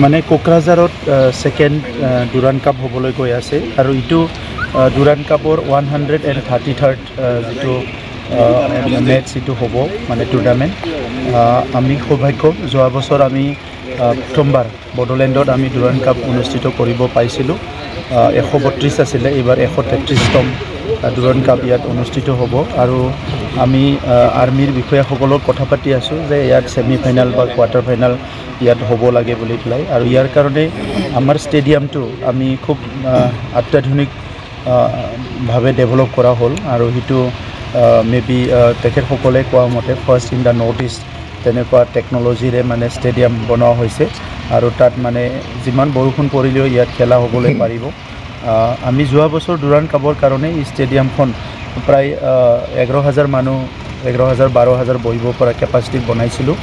মানে কোকৰাঝাৰত second ডুৰান্ড cup হ'বলৈ গৈ আছে আৰু ইটো ডুৰান্ড কাপৰ 133rd যেটো মেচ ইটো হ'ব মানে টুৰ্নামেণ্ট আমি সৌভাগ্য যোৱা বছৰ আমি প্ৰথমবাৰ বড়োলেণ্ডত আমি ডুৰান্ড কাপ অনুষ্ঠিত কৰিব পাইছিলোঁ 132 আছিলে এইবাৰ 133তম ডুৰান্ড কাপ ইয়াত অনুষ্ঠিত হ'ব আৰু আমি আৰ্মিৰ বিষয়াসকলক কথা পাতি আছোঁ যে ইয়াত সেমি ফাইনাল বা কোৱাৰ্টাৰ ফাইনাল ইয়াত হ'ব লাগে বুলি পেলাই আৰু ইয়াৰ কাৰণে আমাৰ ষ্টেডিয়ামটো আমি খুব অত্যাধুনিক ভাৱে ডেভেলপ কৰা হ'ল আৰু হিটো মেবি তেখেতসকলে কোৱা মতে first in the north east তেনেকুৱা টেকনলজিৰে মানে ষ্টেডিয়াম বনোৱা হৈছে আৰু তাত মানে যিমান বৰষুণ পৰিলেও ইয়াত খেলা হ'বলৈ পাৰিব আমি যোৱা বছৰ ডুৰান্ড কাপৰ কাৰণে এই ষ্টেডিয়ামখন প্ৰায় 11,000 মানুহ 11,000-12,000 বহিব পৰা কেপাচিটি বনাইছিলোঁ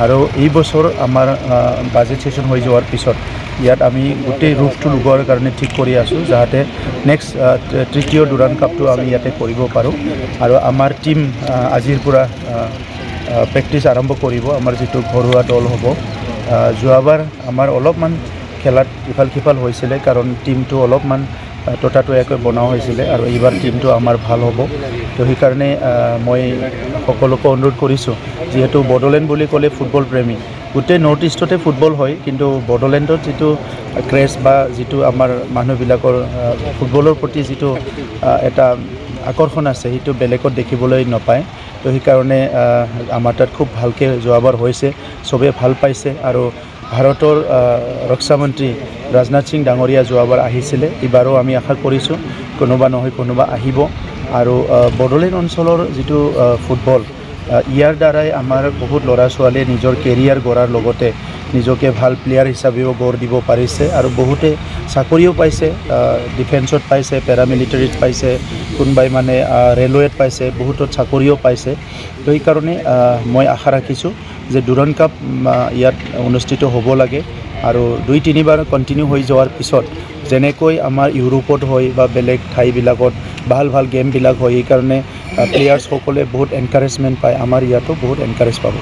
আৰু এই বছৰ আমাৰ বাজেট সেশন হৈ যোৱাৰ পিছত ইয়াত আমি গোটেই ৰূপটো লগোৱাৰ কাৰণে ঠিক কৰি আছোঁ যাতে নেক্সট তৃতীয় ডুৰান্ড কাপটো আমি ইয়াতে কৰিব পাৰোঁ আৰু আমাৰ টিম আজিৰ পৰা প্ৰেক্টিছ আৰম্ভ কৰিব আমাৰ যেটো ঘৰুৱা দল হ'ব যোৱাবাৰ আমাৰ অলপমান খেলাত ইফাল সিফাল হৈছিলে কাৰণ টিমটো অলপমান ততাতৈয়াকৈ বনোৱা হৈছিলে আৰু এইবাৰ টিমটো আমাৰ ভাল হ'ব তো সেইকাৰণে মই সকলোকে অনুৰোধ কৰিছোঁ যেহেতু বড়োলেণ্ড বুলি ক'লে ফুটবল প্ৰেমী গোটেই নৰ্থ ইষ্টতে ফুটবল হয় কিন্তু বড়োলেণ্ডত যেটো ক্ৰেজ বা যেটো আমাৰ মানুহবিলাকৰ ফুটবলৰ প্ৰতি যেটো এটা আকৰ্ষণ আছে সেইটো বেলেগত দেখিবলৈ নাপায় তো সেইকাৰণে আমাৰ তাত খুব ভালকৈ যোৱাবাৰ হৈছে সবে ভাল পাইছে আৰু ভাৰতৰ ৰক্ষা মন্ত্ৰী ৰাজনাথ সিং ডাঙৰীয়া যোৱাবাৰ আহিছিলে এবাৰো আমি আশা কৰিছোঁ কোনোবা নহয় কোনোবা আহিব আৰু বড়োলেণ্ড অঞ্চলৰ যেটো ফুটবল ইয়াৰ দ্বাৰাই আমাৰ বহুত ল'ৰা ছোৱালীয়ে নিজৰ কেৰিয়াৰ গঢ়াৰ লগতে নিজকে ভাল প্লেয়াৰ হিচাপেও গঢ় দিব পাৰিছে আৰু বহুতে চাকৰিও পাইছে ডিফেন্সত পাইছে পেৰামিলিটাৰীত পাইছে কোনবাই মানে ৰেলৱেত পাইছে বহুতো চাকৰিও পাইছে তো এই কাৰণে মই আশা ৰাখিছোঁ যে ডুৰান্ড কাপ ইয়াত অনুষ্ঠিত হ'ব লাগে আৰু 2-3 বাৰ কন্টিনিউ হৈ যোৱাৰ পিছত যেনেকৈ আমাৰ ইউৰোপত হয় বা বেলেগ ঠাইবিলাকত ভাল গেমবিলাক হয় এই কাৰণে প্লেয়াৰ্ছসকলে বহুত এনকাৰেজমেণ্ট পায় আমাৰ ইয়াতো বহুত এনকাৰেজ পাব